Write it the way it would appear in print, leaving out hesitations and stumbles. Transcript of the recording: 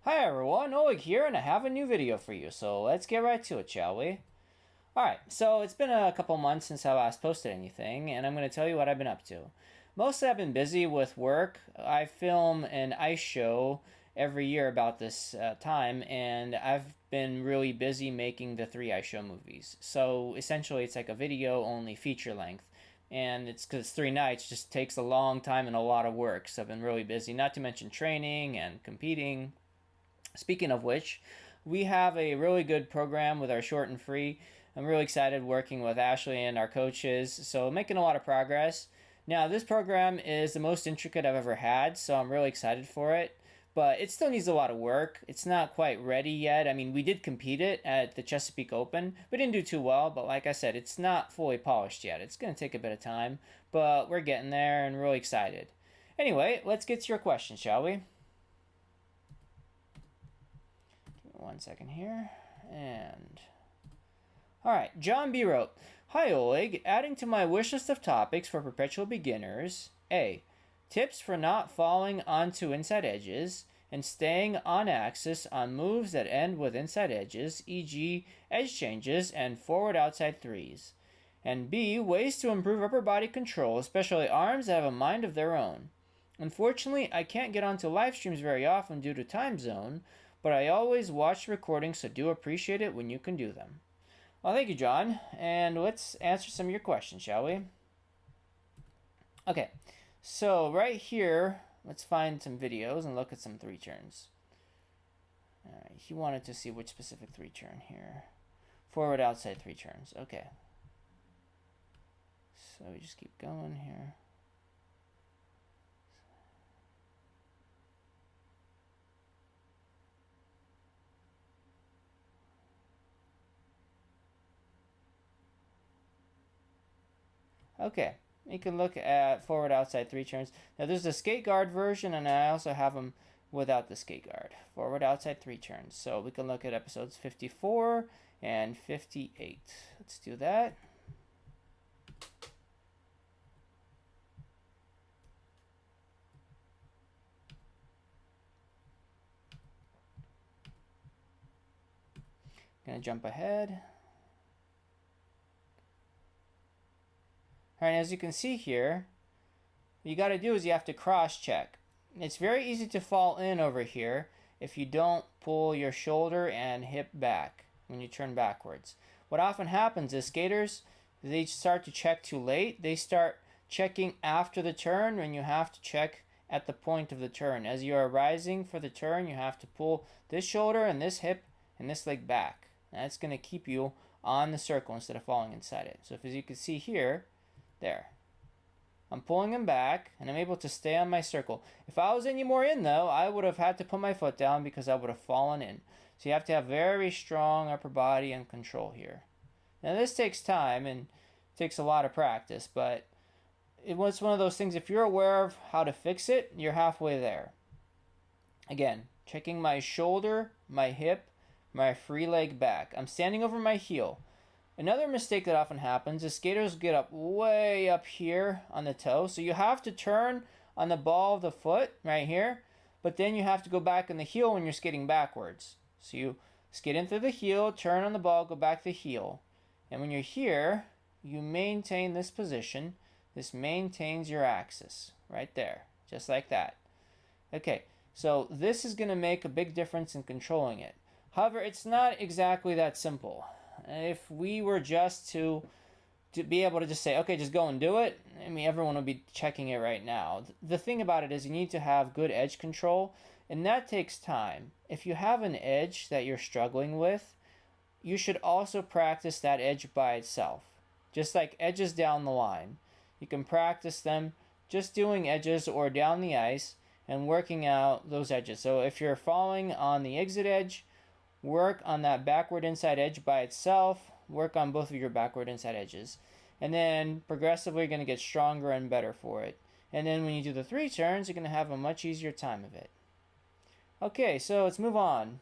Hi everyone, Oleg here, and I have a new video for you, so let's get right to it, shall we? Alright, so it's been a couple months since I last posted anything, and I'm going to tell you what I've been up to. Mostly I've been busy with work. I film an ice show every year about this time, and I've been really busy making the 3 ice show movies. So essentially it's like a video only feature length. And it's because it's 3 nights, just takes a long time and a lot of work. So I've been really busy, not to mention training and competing. Speaking of which, we have a really good program with our short and free. I'm really excited working with Ashley and our coaches, so making a lot of progress. Now, this program is the most intricate I've ever had, so I'm really excited for it. But it still needs a lot of work. It's not quite ready yet. I mean, we did compete it at the Chesapeake Open. We didn't do too well, but like I said, it's not fully polished yet. It's going to take a bit of time, but we're getting there and really excited. Anyway, let's get to your questions, shall we? 1 second here, and alright, John B. wrote, "Hi Oleg, adding to my wish list of topics for perpetual beginners, A. Tips for not falling onto inside edges and staying on axis on moves that end with inside edges, e.g. edge changes and forward outside threes. And B. Ways to improve upper body control, especially arms that have a mind of their own. Unfortunately, I can't get onto live streams very often due to time zone, but I always watch recordings, so do appreciate it when you can do them." Well, thank you, John. And let's answer some of your questions, shall we? Okay, so right here, let's find some videos and look at some 3 turns. Alright, he wanted to see which specific 3 turn here. Forward, outside 3 turns. Okay. So we just keep going here. Okay, you can look at forward outside 3 turns. Now there's the skate guard version, and I also have them without the skate guard. Forward outside 3 turns. So we can look at episodes 54 and 58. Let's do that. Gonna jump ahead. Alright, as you can see here, what you got to do is you have to cross-check. It's very easy to fall in over here if you don't pull your shoulder and hip back when you turn backwards. What often happens is skaters, they start to check too late. They start checking after the turn when you have to check at the point of the turn. As you are rising for the turn, you have to pull this shoulder and this hip and this leg back. That's going to keep you on the circle instead of falling inside it. So as you can see here, there. I'm pulling him back, and I'm able to stay on my circle. If I was any more in, though, I would have had to put my foot down because I would have fallen in. So you have to have very strong upper body and control here. Now this takes time and takes a lot of practice, but it was one of those things, if you're aware of how to fix it, you're halfway there. Again, checking my shoulder, my hip, my free leg back. I'm standing over my heel. Another mistake that often happens is skaters get up way up here on the toe. So you have to turn on the ball of the foot right here, but then you have to go back in the heel when you're skating backwards. So you skate in through the heel, turn on the ball, go back to the heel. And when you're here, you maintain this position. This maintains your axis right there, just like that. Okay, so this is going to make a big difference in controlling it. However, it's not exactly that simple. If we were just to be able to just say, okay, just go and do it, I mean, everyone would be checking it right now. The thing about it is you need to have good edge control, and that takes time. If you have an edge that you're struggling with, you should also practice that edge by itself. Just like edges down the line. You can practice them just doing edges or down the ice and working out those edges. So if you're falling on the exit edge, work on that backward inside edge by itself. Work on both of your backward inside edges. And then progressively you're going to get stronger and better for it. And then when you do the 3 turns, you're going to have a much easier time of it. Okay, so let's move on.